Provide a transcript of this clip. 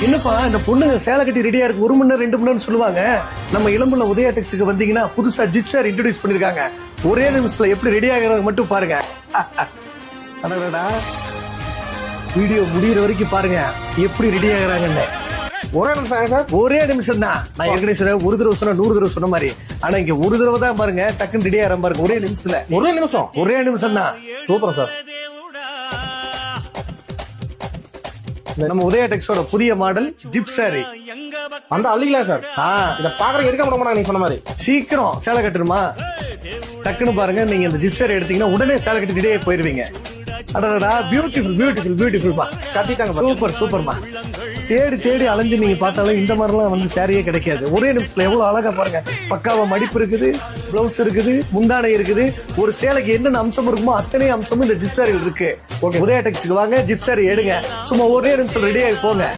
என்னப்பா இந்த பொண்ணுங்க சேலை கட்டி ரெடியா இருக்கு 1 மணி நேரம் 2 மணி நேரம் சொல்லுவாங்க. நம்ம இளம்புல உதயா டெக்ஸ்க்கு வந்தீங்கன்னா புதுசா ஜிப் சார் இன்ட்ரோடியூஸ் பண்ணிருக்காங்க. ஒரே நிமிஷத்துல எப்படி ரெடி ஆகுறது மட்டும் பாருங்க. அடடா வீடியோ முடியிற வரைக்கும் பாருங்க எப்படி ரெடி ஆகுறாங்கன்னு. ஒரே நிமிஷம் சார், ஒரே நிமிஷம் தான். நான் ஏற்கனவே சொன்ன ஒரு தடவை சொன்ன 100 தடவை சொன்ன மாதிரி. ஆனா இங்க ஒரு தடவை தான் பாருங்க டக்குன்னு ரெடி ஆகிற பாருங்க. ஒரே நிமிஷத்துல ஒரே நிமிஷம் தான். Super sir. நம்ம உதயா டெக்ஸோட புதிய மாடல் ஜிப் சாரி அந்த அள்ளிக்கலாம் சார். இத பாக்குறதுக்கு எடுக்க முடியுமா நீங்க சொன்ன மாதிரி? சீக்கிரம் சேலை கட்டணுமா டக்குன்னு பாருங்க. நீங்க இந்த ஜிப் சாரி எடுத்தீங்கன்னா உடனே சேலை கட்டி ரெடியாக போயிருவீங்க. அடடா பியூட்டிஃபுல் பியூட்டிஃபுல் பியூட்டிஃபுல்மா. கட்டிட்டாங்க. சூப்பர் சூப்பர்மா. தேடி தேடி அலைஞ்சு நீங்க பார்த்தாலும் இந்த மாதிரிலாம் வந்து சாரியே கிடைக்காது. ஒரே நிமிஷத்துல எவ்வளவு அழகா பாருங்க. பக்காவா மடிப்பு இருக்குது, பிளவுஸ் இருக்குது, முந்தானை இருக்குது. ஒரு சேலைக்கு என்னென்ன அம்சம் இருக்குமோ அத்தனை அம்சமும் இந்த ஜிப் சாரியில் இருக்கு. உதயா டெக்ஸ்க்கு வாங்க, ஜிப் சாரி எடுங்க. சும்மா ஒரே நிமிஷம் ரெடி ஆகி போங்க.